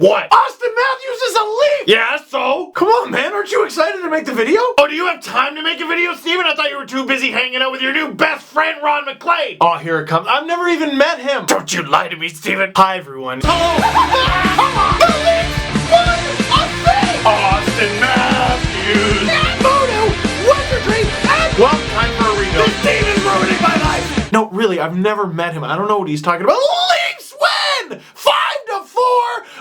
What? Austin Matthews is a Leaf! Yeah, so? Come on, man, aren't you excited to make the video? Oh, do you have time to make a video, Steven? I thought you were too busy hanging out with your new best friend, Ron McLean. Oh, here it comes. I've never even met him. Don't you lie to me, Steven. Hi, everyone. Hello. Come on! The Leafs won a thing! Austin Matthews. Voodoo, wizardry, and... Well, time for a redo. This team is ruining my life! No, really, I've never met him. I don't know what he's talking about. Leafs win! 5-4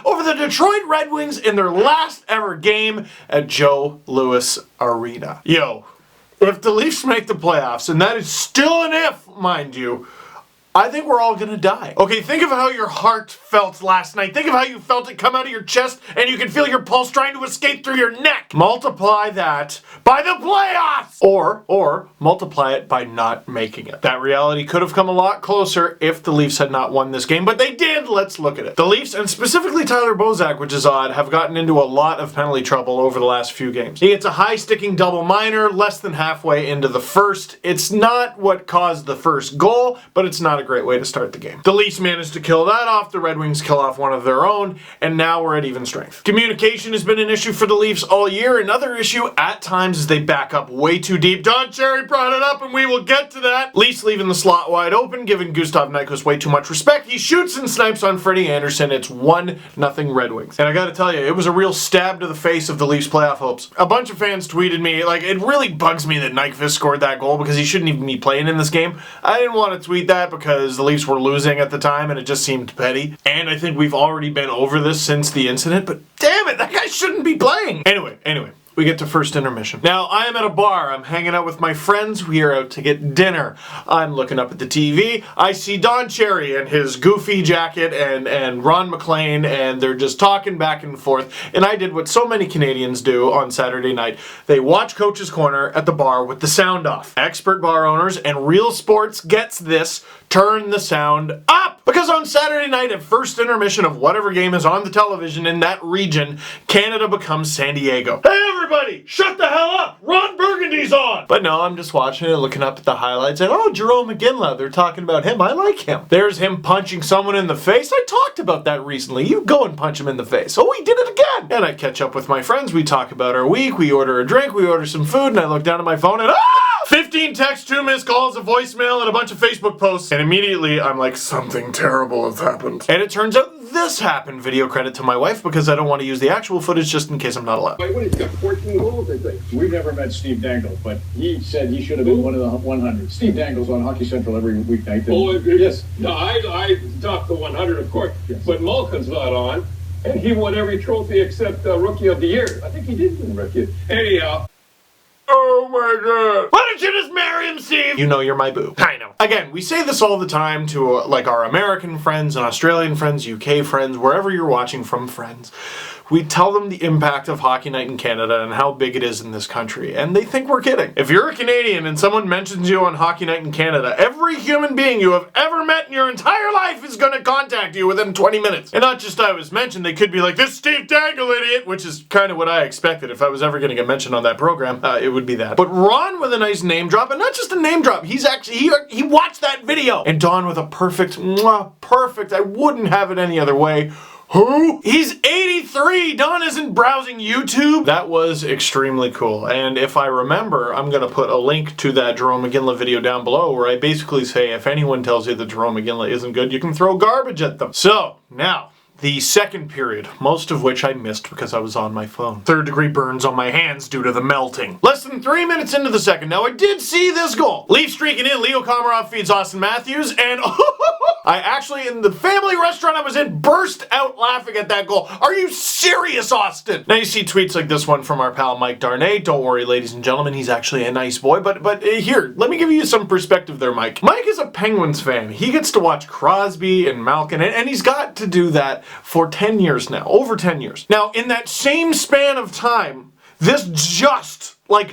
over the Detroit Red Wings in their last ever game at Joe Louis Arena. Yo, if the Leafs make the playoffs, and that is still an if, mind you, I think we're all gonna die. Okay, think of how your heart felt last night. Think of how you felt it come out of your chest and you can feel your pulse trying to escape through your neck. Multiply that by the playoffs! Or multiply it by not making it. That reality could have come a lot closer if the Leafs had not won this game, but they did. Let's look at it. The Leafs, and specifically Tyler Bozak, which is odd, have gotten into a lot of penalty trouble over the last few games. He gets a high-sticking double minor less than halfway into the first. It's not what caused the first goal, but it's not a great way to start the game. The Leafs managed to kill that off, the Red Wings kill off one of their own, and now we're at even strength. Communication has been an issue for the Leafs all year. Another issue at times is they back up way too deep. Don Cherry brought it up and we will get to that. Leafs leaving the slot wide open, giving Gustav Nyquist way too much respect. He shoots and snipes on Freddie Anderson. It's 1-0 Red Wings. And I gotta tell you, it was a real stab to the face of the Leafs playoff hopes. A bunch of fans tweeted me, like, it really bugs me that Nyquist scored that goal because he shouldn't even be playing in this game. I didn't want to tweet that because the Leafs were losing at the time and it just seemed petty. And I think we've already been over this since the incident, but damn it, that guy shouldn't be playing. Anyway. We get to first intermission. Now, I am at a bar. I'm hanging out with my friends. We are out to get dinner. I'm looking up at the TV. I see Don Cherry in his goofy jacket and Ron McLean, and they're just talking back and forth. And I did what so many Canadians do on Saturday night. They watch Coach's Corner at the bar with the sound off. Expert bar owners and Real Sports gets this. Turn the sound up! Because on Saturday night at first intermission of whatever game is on the television in that region, Canada becomes San Diego. Hey everybody, shut the hell up! Ron Burgundy's on! But no, I'm just watching it, looking up at the highlights, and oh, Jerome McGinley, they're talking about him. I like him. There's him punching someone in the face. I talked about that recently. You go and punch him in the face. Oh, he did it again! And I catch up with my friends, we talk about our week, we order a drink, we order some food, and I look down at my phone and 15 texts, 2 missed calls, a voicemail, and a bunch of Facebook posts. And immediately, I'm like, something terrible has happened. And it turns out this happened. Video credit to my wife, because I don't want to use the actual footage just in case I'm not allowed. Wait, what, he's got 14 goals, I think. We've never met Steve Dangle, but he said he should have been one of the 100. Steve Dangle's on Hockey Central every weeknight. Oh, yes. No, I topped the 100, of course. Yes. But Malkin's not on, and he won every trophy except Rookie of the Year. I think he did win Rookie. Anyhow. Oh my god. Why don't you just marry him, Steve? You know you're my boo. I know. Again, we say this all the time to like our American friends and Australian friends, UK friends, wherever you're watching from, friends. We tell them the impact of Hockey Night in Canada and how big it is in this country, and they think we're kidding. If you're a Canadian and someone mentions you on Hockey Night in Canada, every human being you have ever met in your entire life is going to contact you within 20 minutes. And not just I was mentioned, they could be like, this Steve Dangle idiot, which is kind of what I expected. If I was ever going to get mentioned on that program, it would be that. But Ron with a nice name drop, and not just a name drop, he's actually, he watched that video. And Don with a perfect, perfect, I wouldn't have it any other way. Who? He's 83! Don isn't browsing YouTube! That was extremely cool, and if I remember, I'm gonna put a link to that Jerome McGinley video down below where I basically say if anyone tells you that Jerome McGinley isn't good, you can throw garbage at them. So, now, the second period, most of which I missed because I was on my phone. Third-degree burns on my hands due to the melting. Less than 3 minutes into the second. Now, I did see this goal. Leaf streaking in, Leo Komarov feeds Austin Matthews, and I actually, in the family restaurant I was in, burst out laughing at that goal. Are you serious, Austin? Now, you see tweets like this one from our pal Mike Darnay. Don't worry, ladies and gentlemen, he's actually a nice boy, but here, let me give you some perspective there, Mike. Mike is a Penguins fan. He gets to watch Crosby and Malkin, and he's got to do that for 10 years now, over 10 years. Now, in that same span of time, this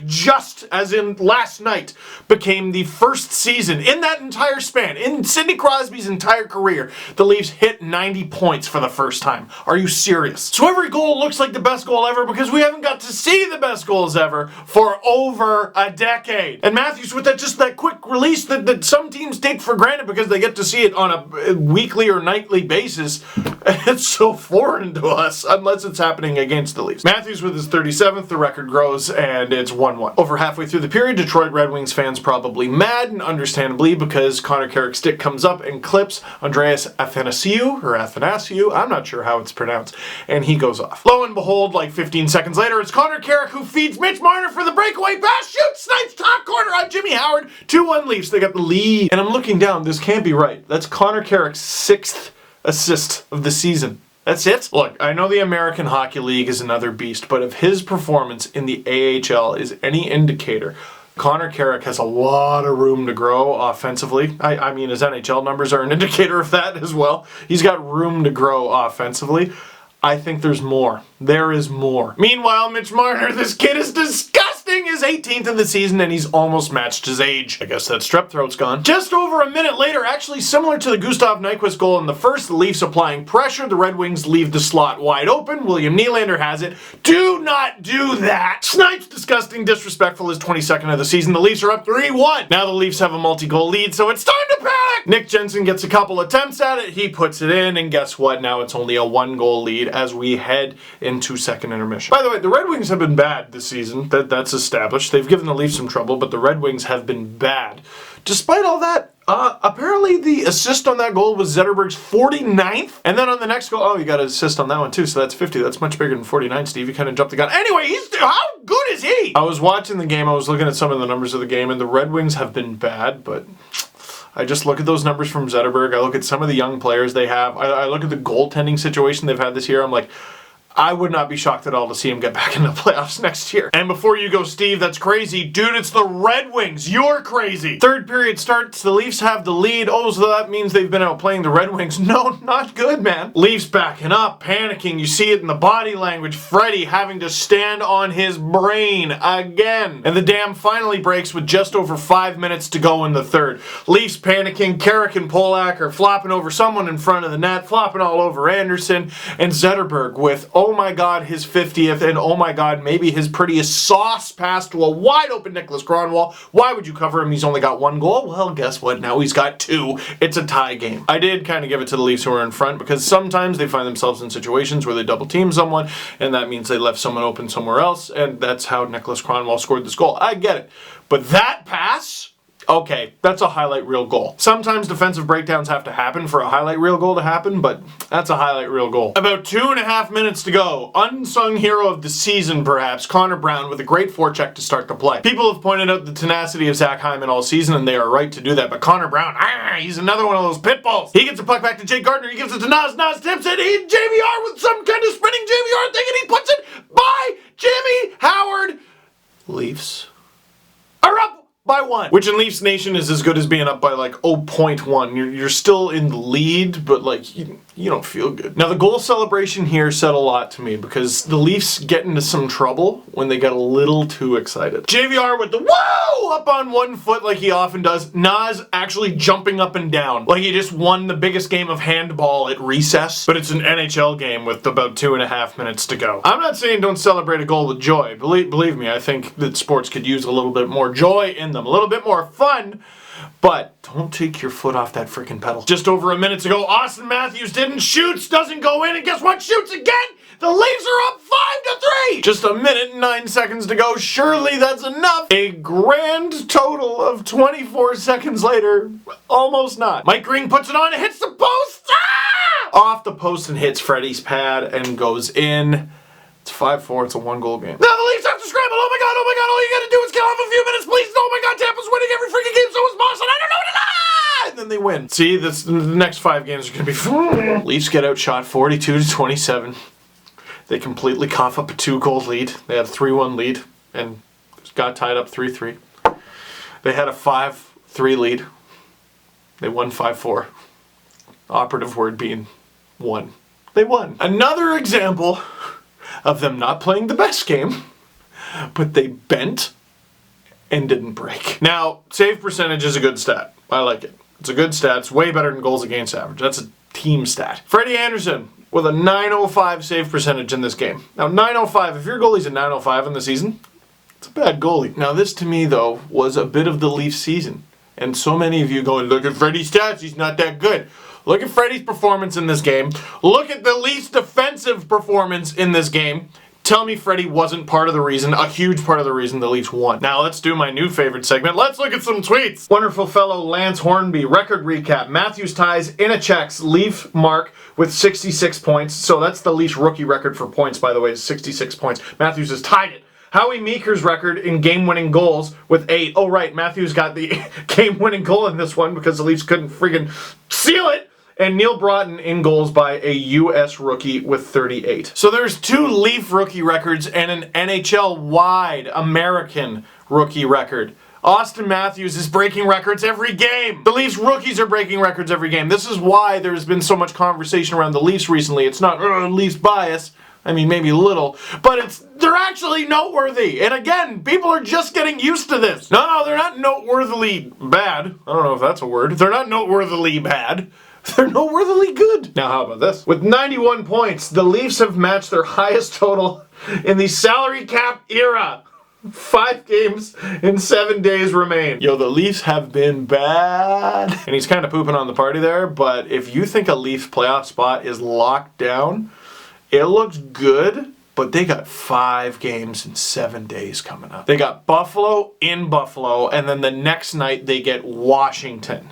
just as in last night, became the first season in that entire span, in Sidney Crosby's entire career, the Leafs hit 90 points for the first time. Are you serious? So every goal looks like the best goal ever because we haven't got to see the best goals ever for over a decade. And Matthews with that quick release that some teams take for granted because they get to see it on a weekly or nightly basis. It's so foreign to us, unless it's happening against the Leafs. Matthews with his 37th, the record grows, and it's 1-1. Over halfway through the period, Detroit Red Wings fans probably mad, and understandably, because Connor Carrick's stick comes up and clips Andreas Athanasiou, I'm not sure how it's pronounced, and he goes off. Lo and behold, like 15 seconds later, it's Connor Carrick who feeds Mitch Marner for the breakaway pass, shoots, snipes, top corner on Jimmy Howard, 2-1 Leafs, they got the lead. And I'm looking down, this can't be right. That's Connor Carrick's 6th assist of the season. That's it? Look, I know the American Hockey League is another beast, but if his performance in the AHL is any indicator, Connor Carrick has a lot of room to grow offensively. I mean, his NHL numbers are an indicator of that as well. He's got room to grow offensively. I think there's more. There is more. Meanwhile, Mitch Marner, this kid is disgusting, is 18th in the season and he's almost matched his age. I guess that strep throat's gone. Just over a minute later, actually similar to the Gustav Nyquist goal in the first, the Leafs applying pressure, the Red Wings leave the slot wide open. William Nylander has it. Do not do that! Snipes, disgusting, disrespectful, his 22nd of the season. The Leafs are up 3-1. Now the Leafs have a multi-goal lead, so it's time to panic! Nick Jensen gets a couple attempts at it, he puts it in, and guess what? Now it's only a 1-goal lead as we head into second intermission. By the way, the Red Wings have been bad this season. That's established. They've given the Leafs some trouble, but the Red Wings have been bad. Despite all that, apparently the assist on that goal was Zetterberg's 49th. And then on the next goal, oh, you got an assist on that one too, so that's 50. That's much bigger than 49, Steve. You kind of jumped the gun. Anyway, how good is he? I was watching the game. I was looking at some of the numbers of the game, and the Red Wings have been bad, but I just look at those numbers from Zetterberg. I look at some of the young players they have. I look at the goaltending situation they've had this year. I'm like, I would not be shocked at all to see him get back in the playoffs next year. And before you go, Steve, that's crazy. Dude, it's the Red Wings. You're crazy. Third period starts. The Leafs have the lead. Oh, so that means they've been outplaying the Red Wings. No, not good, man. Leafs backing up, panicking. You see it in the body language. Freddie having to stand on his brain again. And the dam finally breaks with just over 5 minutes to go in the third. Leafs panicking. Carrick and Polak are flopping over someone in front of the net, flopping all over Anderson. And Zetterberg with, oh my God, his 50th, and oh my God, maybe his prettiest sauce pass to a wide open Nicholas Kronwall. Why would you cover him? He's only got 1 goal. Well, guess what? Now he's got 2. It's a tie game. I did kind of give it to the Leafs who are in front because sometimes they find themselves in situations where they double team someone, and that means they left someone open somewhere else, and that's how Nicholas Kronwall scored this goal. I get it. But that pass? Okay, that's a highlight reel goal. Sometimes defensive breakdowns have to happen for a highlight reel goal to happen, but that's a highlight reel goal. About 2.5 minutes to go. Unsung hero of the season, perhaps, Connor Brown with a great forecheck to start the play. People have pointed out the tenacity of Zach Hyman all season, and they are right to do that, but Connor Brown, he's another one of those pit bulls. He gets the puck back to Jake Gardner, he gives it to Nas, Nas tips it, JVR with some kind of spinning JVR thing, and he puts it by Jimmy Howard. Leafs are up by 1. Which in Leafs Nation is as good as being up by like 0.1. You're still in the lead, but like you don't feel good. Now the goal celebration here said a lot to me because the Leafs get into some trouble when they get a little too excited. JVR with the whoa up on 1 foot like he often does. Nas actually jumping up and down like he just won the biggest game of handball at recess, but it's an NHL game with about 2.5 minutes to go. I'm not saying don't celebrate a goal with joy. Believe me, I think that sports could use a little bit more joy in them, a little bit more fun, but don't take your foot off that freaking pedal. Just over a minute ago, Austin Matthews shoots, doesn't go in, and guess what? Shoots again! The Leafs are up 5-3! Just a minute and 9 seconds to go. Surely that's enough. A grand total of 24 seconds later. Almost not. Mike Green puts it on and hits the post! Off the post and hits Freddie's pad and goes in. It's 5-4. It's a 1-goal game. Now the Leafs have to scramble. Oh my God. All you gotta do is kill off a few minutes, please. Oh my God. Tampa's winning every freaking game. So is Boston. I don't know what it is. And then they win. See, the next 5 games are gonna be fun. Leafs get outshot 42-27. They completely cough up a 2-goal lead. They had a 3-1 lead and got tied up 3-3. They had a 5-3 lead. They won 5-4. Operative word being won. They won. Another example of them not playing the best game, but they bent and didn't break. Now, save percentage is a good stat. I like it. It's a good stat. It's way better than goals against average. That's a team stat. Freddie Anderson with a .905 save percentage in this game. Now, .905, if your goalie's a .905 in the season, it's a bad goalie. Now, this to me, though, was a bit of the Leafs season. And so many of you going, look at Freddie's stats, he's not that good. Look at Freddie's performance in this game. Look at the Leafs' defensive performance in this game. Tell me Freddie wasn't part of the reason, a huge part of the reason the Leafs won. Now let's do my new favorite segment. Let's look at some tweets. Wonderful fellow Lance Hornby, record recap. Matthews ties Inachek's Leaf mark with 66 points. So that's the Leafs rookie record for points, by the way, is 66 points. Matthews has tied it. Howie Meeker's record in game-winning goals with 8. Oh right, Matthews got the game-winning goal in this one because the Leafs couldn't friggin' seal it. And Neil Broughton in goals by a U.S. rookie with 38. So there's 2 Leaf rookie records and an NHL-wide American rookie record. Austin Matthews is breaking records every game. The Leafs rookies are breaking records every game. This is why there's been so much conversation around the Leafs recently. It's not Leafs bias. I mean, maybe a little, but they're actually noteworthy. And again, people are just getting used to this. No, they're not noteworthily bad. I don't know if that's a word. They're not noteworthily bad. They're noteworthily good. Now, how about this? With 91 points, the Leafs have matched their highest total in the salary cap era. 5 games in 7 days remain. Yo, the Leafs have been bad. And he's kind of pooping on the party there, but if you think a Leafs playoff spot is locked down, it looks good, but they got 5 games in 7 days coming up. They got Buffalo in Buffalo, and then the next night they get Washington.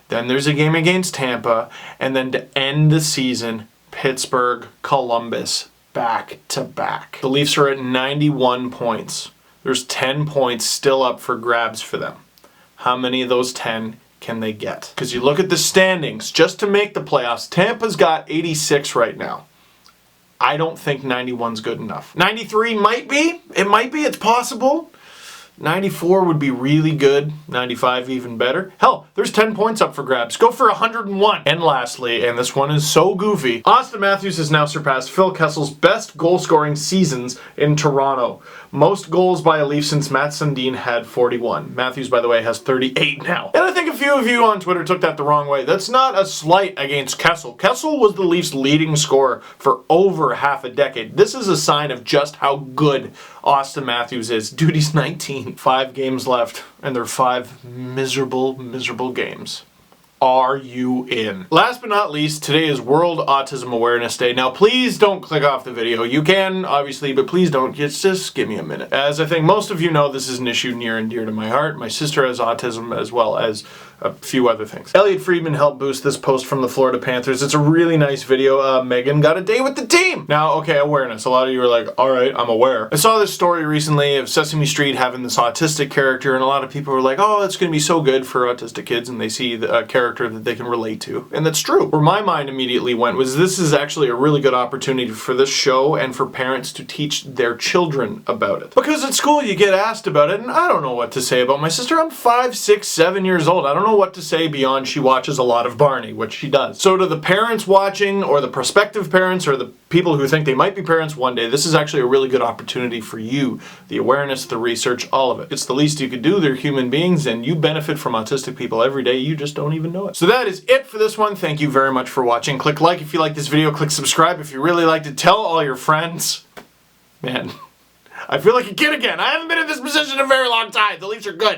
Then there's a game against Tampa, and then to end the season, Pittsburgh, Columbus, back to back. The Leafs are at 91 points. There's 10 points still up for grabs for them. How many of those 10 can they get? Because you look at the standings, just to make the playoffs, Tampa's got 86 right now. I don't think 91's good enough. 93 might be. It might be. It's possible. 94 would be really good. 95 even better. Hell, there's 10 points up for grabs. Go for 101. And lastly, and this one is so goofy, Austin Matthews has now surpassed Phil Kessel's best goal-scoring seasons in Toronto. Most goals by a Leaf since Matt Sundin had 41. Matthews, by the way, has 38 now. And I think a few of you on Twitter took that the wrong way. That's not a slight against Kessel. Kessel was the Leafs' leading scorer for over half a decade. This is a sign of just how good Austin Matthews is. Dude, he's 19. 5 games left, and they're 5 miserable, miserable games. Are you in? Last but not least, today is World Autism Awareness Day. Now, please don't click off the video. You can, obviously, but please don't. Just give me a minute. As I think most of you know, this is an issue near and dear to my heart. My sister has autism as well as a few other things. Elliot Friedman helped boost this post from the Florida Panthers. It's a really nice video. Megan got a day with the team. Now, okay, awareness. A lot of you are like, all right, I'm aware. I saw this story recently of Sesame Street having this autistic character, and a lot of people were like, oh, it's going to be so good for autistic kids, and they see the character that they can relate to. And that's true. Where my mind immediately went was this is actually a really good opportunity for this show and for parents to teach their children about it. Because at school you get asked about it, and I don't know what to say about my sister. I'm 5, 6, 7 years old. I don't know what to say beyond she watches a lot of Barney, which she does. So to the parents watching, or the prospective parents, or the people who think they might be parents one day, this is actually a really good opportunity for you. The awareness, the research, all of it. It's the least you could do. They're human beings, and you benefit from autistic people every day. You just don't even know it. So that is it for this one. Thank you very much for watching. Click like if you like this video. Click subscribe if you really liked it. Tell all your friends. Man, I feel like a kid again. I haven't been in this position in a very long time. The Leafs are good.